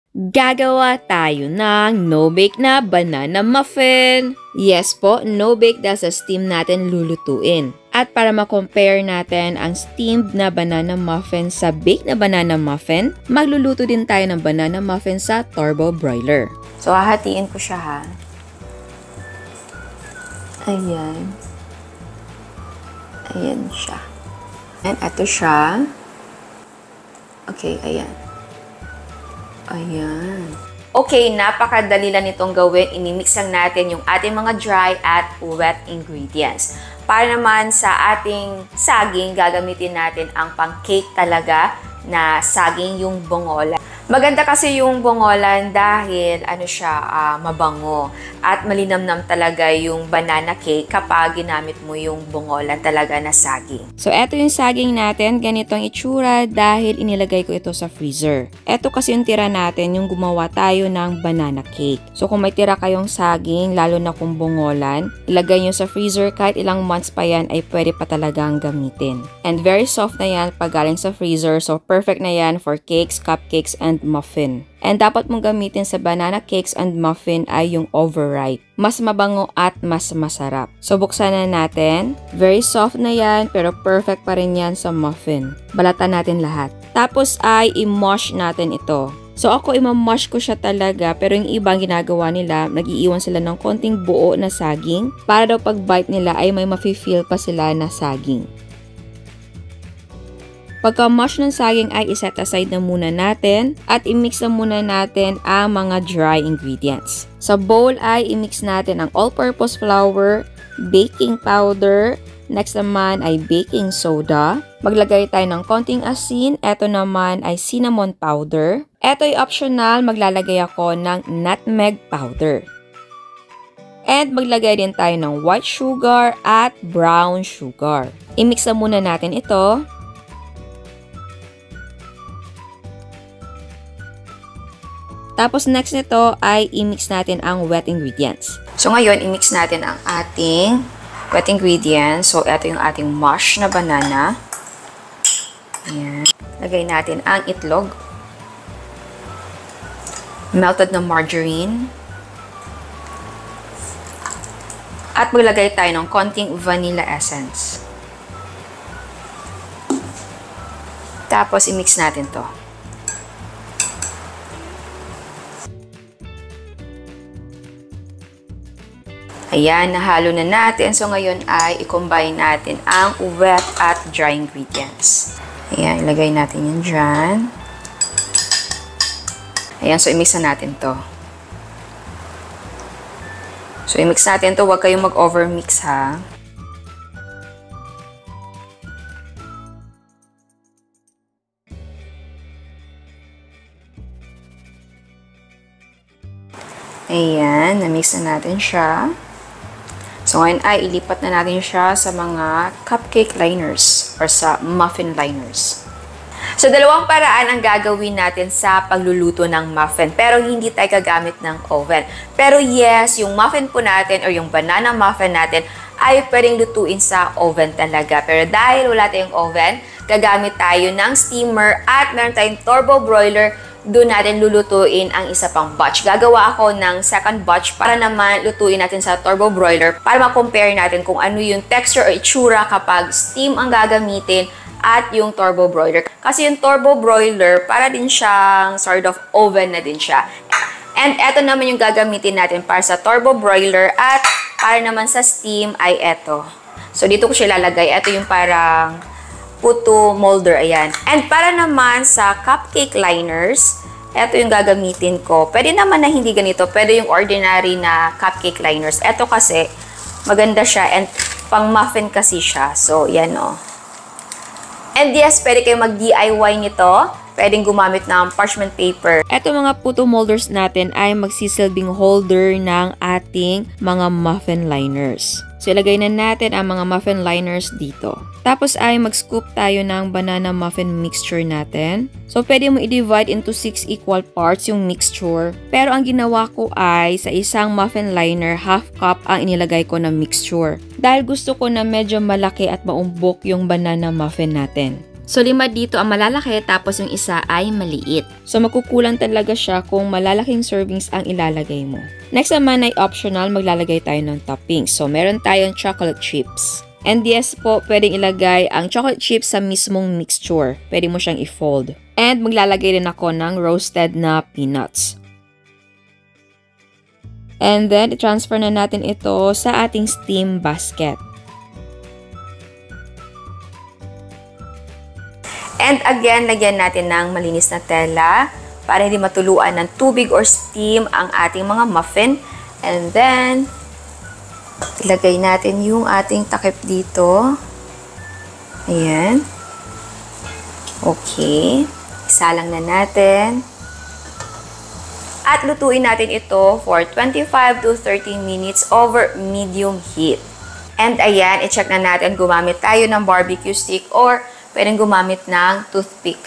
Gagawa tayo ng no-bake na banana muffin. Yes po, no-bake dahil sa steam natin lulutuin. At para ma-compare natin ang steamed na banana muffin sa baked na banana muffin, magluluto din tayo ng banana muffin sa turbo broiler. So, hahatiin ko siya ha. Ayan. Ayan siya. And ito siya. Okay, ayan. Ayan. Okay, napakadali lang nitong gawin. Inimix lang natin yung ating mga dry at wet ingredients. Para naman sa ating saging, gagamitin natin ang pang-cake talaga na saging, yung bongolan. Maganda kasi yung bongolan dahil mabango at malinamnam talaga yung banana cake kapag ginamit mo yung bongolan talaga na saging. So, eto yung saging natin. Ganito ang itsura dahil inilagay ko ito sa freezer. Eto kasi yung tira natin, yung gumawa tayo ng banana cake. So, kung may tira kayong saging, lalo na kung bongolan, ilagay nyo sa freezer. Kahit ilang months pa yan ay pwede pa talagang gamitin. And very soft na yan pag galing sa freezer. So, perfect na yan for cakes, cupcakes, and muffin. And dapat mong gamitin sa banana cakes and muffin ay yung overripe. Mas mabango at mas masarap. So, buksan na natin. Very soft na yan, pero perfect pa rin yan sa muffin. Balatan natin lahat. Tapos ay i-mush natin ito. So, ako ima-mush ko siya talaga, pero yung ibang ginagawa nila, nag-iiwan sila ng konting buo na saging para daw pag bite nila ay may mafe-feel pa sila na saging. Pagka-mush ng saging ay iset aside na muna natin at i-mix na muna natin ang mga dry ingredients. Sa bowl ay i-mix natin ang all-purpose flour, baking powder, next naman ay baking soda. Maglagay tayo ng konting asin, eto naman ay cinnamon powder. Eto ay optional, maglalagay ako ng nutmeg powder. And maglagay din tayo ng white sugar at brown sugar. I-mix na muna natin ito. Tapos next nito ay i-mix natin ang wet ingredients. So ngayon, i-mix natin ang ating wet ingredients. So ito yung ating mush na banana. Ayan. Lagay natin ang itlog. Melted na margarine. At maglagay tayo ng konting vanilla essence. Tapos i-mix natin to. Ayan, nahalo na natin. So, ngayon ay i-combine natin ang wet at dry ingredients. Ayan, ilagay natin yan dyan. Ayan, so i-mix na natin to. So, i-mix natin to. Huwag kayong mag-overmix ha. Ayan, na-mix na natin siya. So, ngayon ay ilipat na natin siya sa mga cupcake liners or sa muffin liners. So, dalawang paraan ang gagawin natin sa pagluluto ng muffin. Pero hindi tayo gagamit ng oven. Pero yes, yung muffin po natin or yung banana muffin natin ay pwedeng lutuin sa oven talaga. Pero dahil wala tayong oven, gagamit tayo ng steamer at meron tayong turbo broiler. Doon natin lulutuin ang isa pang batch. Gagawa ako ng second batch para naman lutuin natin sa turbo broiler para ma-compare natin kung ano yung texture o itsura kapag steam ang gagamitin at yung turbo broiler. Kasi yung turbo broiler, para din siyang sort of oven na din siya. And eto naman yung gagamitin natin para sa turbo broiler at para naman sa steam ay eto. So dito ko siya lalagay. Eto yung parang puto molder, ayan. And para naman sa cupcake liners, ito yung gagamitin ko. Pwede naman na hindi ganito. Pwede yung ordinary na cupcake liners. Ito kasi, maganda siya and pang muffin kasi siya. So, yan o. And yes, pwede kayo mag-DIY nito. Pwedeng gumamit ng parchment paper. Ito mga puto molders natin ay magsisilbing holder ng ating mga muffin liners. So, ilagay na natin ang mga muffin liners dito. Tapos ay mag-scoop tayo ng banana muffin mixture natin. So, pwede mo i-divide into 6 equal parts yung mixture. Pero ang ginawa ko ay sa isang muffin liner, half cup ang inilagay ko na mixture. Dahil gusto ko na medyo malaki at maumbok yung banana muffin natin. So, 5 dito ang malalaki tapos yung isa ay maliit. So, magkukulang talaga siya kung malalaking servings ang ilalagay mo. Next naman ay optional, maglalagay tayo ng toppings. So, meron tayong chocolate chips. And yes po, pwedeng ilagay ang chocolate chips sa mismong mixture. Pwede mo siyang i-fold. And maglalagay rin ako ng roasted na peanuts. And then, i-transfer na natin ito sa ating steam basket. And again, lagyan natin ng malinis na tela para hindi matuluan ng tubig or steam ang ating mga muffin. And then, ilagay natin yung ating takip dito. Ayan. Okay. Isalang na natin. At lutuin natin ito for 25 to 30 minutes over medium heat. And ayan, i-check na natin, gumamit tayo ng barbecue stick or pwedeng gumamit ng toothpick.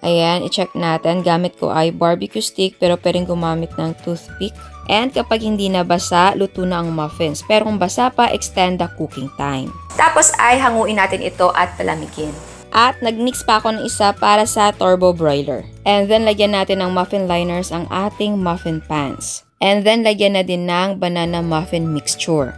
Ayan, i-check natin. Gamit ko ay barbecue stick pero pwedeng gumamit ng toothpick. And kapag hindi na basa, luto na ang muffins. Pero kung basa pa, extend the cooking time. Tapos ay hanguin natin ito at palamigin. At nagmix pa ako ng isa para sa turbo broiler. And then lagyan natin ng muffin liners ang ating muffin pans. And then lagyan na din ng banana muffin mixture.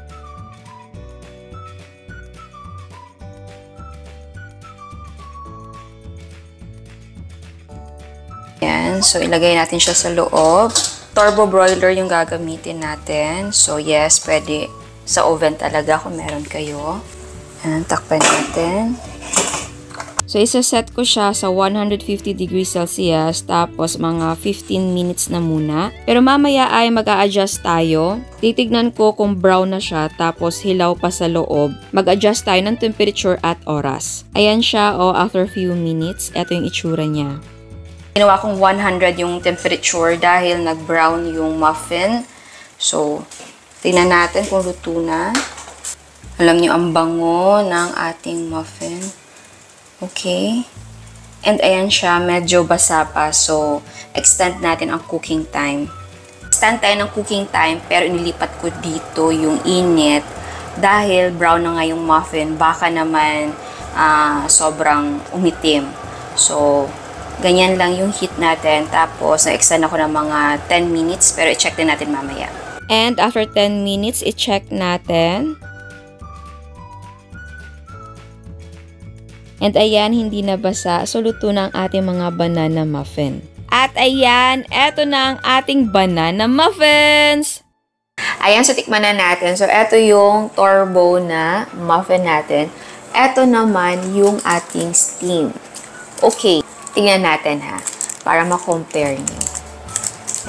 Ayan, so ilagay natin siya sa loob. Turbo broiler yung gagamitin natin. So yes, pwede sa oven talaga kung meron kayo. Ayan, takpan natin. So, isa-set ko siya sa 150 degrees Celsius tapos mga 15 minutes na muna. Pero mamaya ay mag-a-adjust tayo. Titignan ko kung brown na siya tapos hilaw pa sa loob. Mag-adjust tayo ng temperature at oras. Ayan siya, after few minutes. Ito yung itsura niya. Ginawa kong 100 yung temperature dahil nag-brown yung muffin. So, tingnan natin kung luto na. Alam niyo ang bango ng ating muffin. Okay. And ayan siya, medyo basa pa. So, extend natin ang cooking time. Extend tayo ng cooking time, pero inilipat ko dito yung init. Dahil brown na nga yung muffin, baka naman sobrang umitim. So, ganyan lang yung heat natin. Tapos, na-extend ako ng mga 10 minutes, pero i-check din natin mamaya. And after 10 minutes, i-check natin. And ayan, hindi na basa. So, luto na ang ating mga banana muffin. At ayan, eto na ang ating banana muffins! Ayan, so tikman na natin. So, eto yung turbo na muffin natin. Eto naman yung ating steam. Okay, tingnan natin ha. Para ma-compare nyo.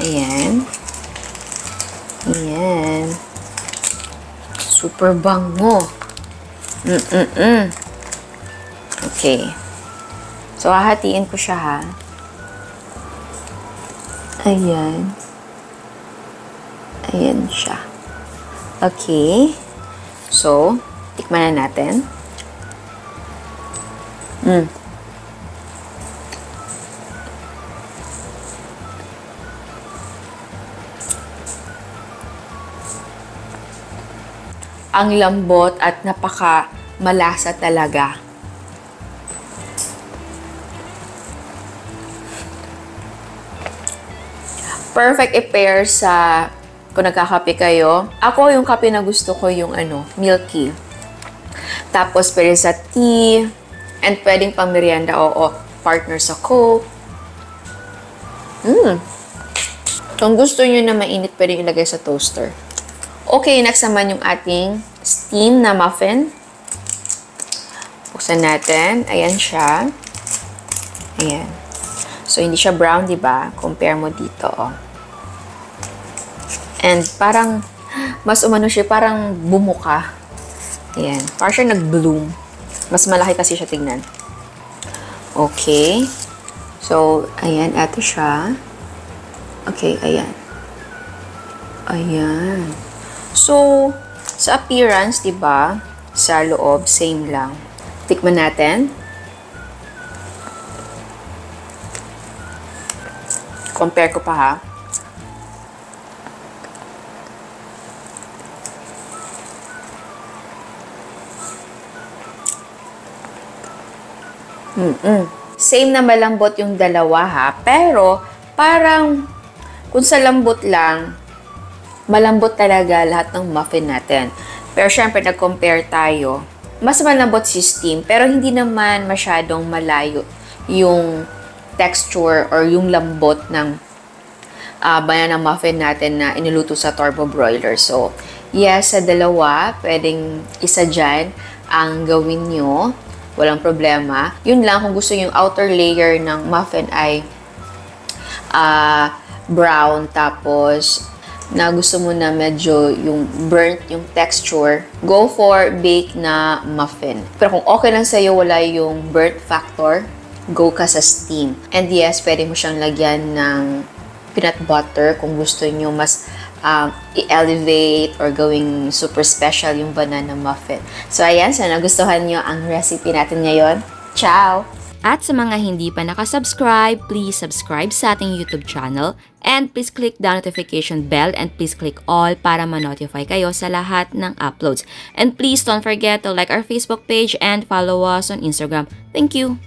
Ayan. Ayan. Super bango. Okay. So, hahatiin ko siya ha. Ayan. Ayan siya. Okay. So, tikman na natin. Ang lambot at napaka malasa talaga. Perfect i-pair sa kung nagkakape kayo. Ako, yung kape na gusto ko yung milky. Tapos, pwede sa tea. And pwedeng pang merienda o partner sa Coke. Kung gusto nyo na mainit, pwedeng ilagay sa toaster. Okay, next naman yung ating steam na muffin. Buksan natin. Ayan siya. Ayan. So, hindi siya brown, diba? Compare mo dito, And parang, mas umano siya, parang bumuka. Ayan. Parang siya nag-bloom. Mas malaki kasi siya tignan. Okay. So, ayan. Eto siya. Okay, ayan. Ayan. So, sa appearance, diba? Sa loob, same lang. Tikman natin. Compare ko pa ha. Same na malambot yung dalawa ha, pero parang kung sa lambot lang, malambot talaga lahat ng muffin natin. Pero syempre, nag-compare tayo. Mas malambot si steam, pero hindi naman masyadong malayo yung texture or yung lambot ng banana muffin natin na inuluto sa turbo broiler. So, yes, sa dalawa, pwedeng isa dyan ang gawin nyo. Walang problema. Yun lang, kung gusto yung outer layer ng muffin ay brown, tapos na gusto mo na medyo yung burnt yung texture, go for bake na muffin. Pero kung okay lang sa'yo, wala yung burnt factor, go ka sa steam. And yes, pwede mo siyang lagyan ng peanut butter kung gusto nyo mas i-elevate or gawing super special yung banana muffin. So ayan, sana nagustuhan nyo ang recipe natin ngayon. Ciao! At sa mga hindi pa nakasubscribe, please subscribe sa ating YouTube channel and please click the notification bell and please click all para ma-notify kayo sa lahat ng uploads. And please don't forget to like our Facebook page and follow us on Instagram. Thank you!